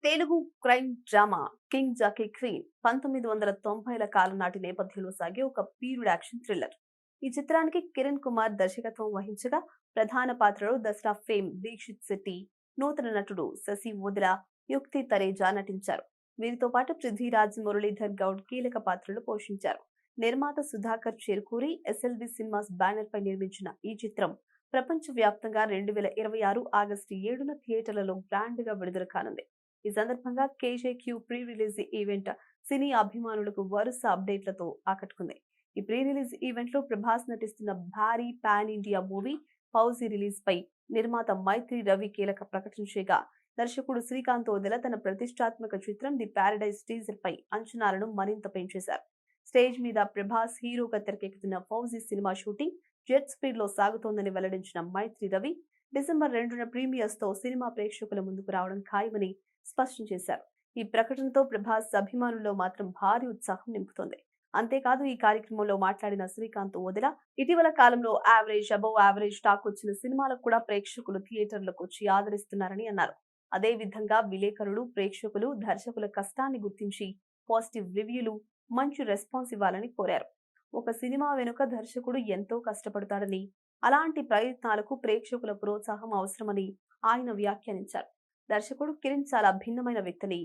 Telugu crime drama King Jackie Queen 1990ల కాలం నాటి నేపథ్యంలో సాగే ఒక పీరియడ్ యాక్షన్ థ్రిల్లర్. ఈ చిత్రానికి కిరణ్ కుమార్ దర్శకత్వం వహించగా ప్రధాన పాత్రలో దసరా ఫేమ్ దీక్షిత్ శెట్టి, నూతన నటుడు శశి వోదెల, యుక్తి తరేజా నటించారు. వీరితో పాటు పృథ్వీరాజ్, మురళీధర్ గౌడ్ కీలక పాత్రలు పోషించారు. నిర్మాత Sudhakar Cherukuri SLV cinemas banner పై నిర్మించిన ఈ చిత్రం ప్రపంచ వ్యాప్తంగా 2026 ఆగస్టు 7న థియేటర్లలో గ్రాండ్ గా విడుదల కానుంది. ఈ సందర్భంగా కేజేక్యూ ప్రీ రిలీజ్ ఈవెంట్ సినీ అభిమానులకు వరుస అప్డేట్లతో ఆకట్టుకుంది. ఈ ప్రీ రిలీజ్ ఈవెంట్ లో ప్రభాస్ నటిస్తున్న భారీ pan India movie Fauji release పై నిర్మాత మైత్రి రవి కీలక ప్రకటన చేయగా, దర్శకుడు శ్రీకాంత్ వోదెల తన ప్రతిష్టాత్మక చిత్రం ది పారడైజ్ టీజర్ పై అంచనాలను మరింత పెంచేశారు. స్టేజ్ మీద ప్రభాస్ హీరోగా తెరకెక్కుతున్న fauji cinema shooting jet speed లో సాగుతోందని వెల్లడించిన మైత్రి రవి, డిసెంబర్ 2న ప్రీమియర్స్ తో సినిమా ప్రేక్షకుల ముందుకు రావడం ఖాయమని స్పష్టం చేశారు. ఈ ప్రకటనతో ప్రభాస్ అభిమానుల్లో మాత్రం భారీ ఉత్సాహం నింపుతోంది. అంతేకాదు, ఈ కార్యక్రమంలో మాట్లాడిన శ్రీకాంత్ వోదెల, ఇటీవల కాలంలో యావరేజ్, అబవ్ యావరేజ్ టాక్ వచ్చిన సినిమాలకు కూడా ప్రేక్షకులు థియేటర్లకు వచ్చి ఆదరిస్తున్నారని అన్నారు. అదే విధంగా విలేకరులు, ప్రేక్షకులు, దర్శకుల కష్టాన్ని గుర్తించి పాజిటివ్ రివ్యూలు, మంచి రెస్పాన్స్ ఇవ్వాలని కోరారు. ఒక సినిమా వెనుక దర్శకుడు ఎంతో కష్టపడతాడని, అలాంటి ప్రయత్నాలకు ప్రేక్షకుల ప్రోత్సాహం అవసరమని ఆయన వ్యాఖ్యానించారు. దర్శకుడు కిరణ్ చాలా భిన్నమైన వ్యక్తిని,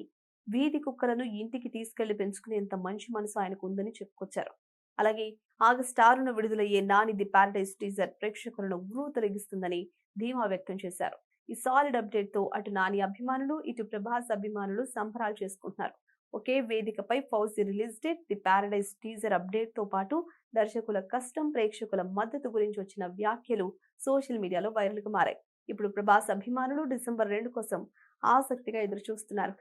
వీధి కుక్కలను ఇంటికి తీసుకెళ్లి పెంచుకునేంత మంచి మనసు ఆయనకు ఉందని చెప్పుకొచ్చారు. అలాగే ఆగస్టు 6న విడుదలయ్యే నాని ది పారడైజ్ టీజర్ ప్రేక్షకులను ఊరూతలిగిస్తుందని ధీమా వ్యక్తం చేశారు. ఈ సాలిడ్ అప్డేట్ తో అటు నాని అభిమానులు, ఇటు ప్రభాస్ అభిమానులు సంబరాలు చేసుకుంటున్నారు. ఒకే వేదికపై fauji release date, the paradise teaser update తో పాటు దర్శకుల కష్టం, ప్రేక్షకుల మద్దతు గురించి వచ్చిన వ్యాఖ్యలు సోషల్ మీడియాలో వైరల్ గా మారాయి. ఇప్పుడు ప్రభాస్ అభిమానులు డిసెంబర్ 2 కోసం ఆసక్తిగా ఎదురు చూస్తున్నారు.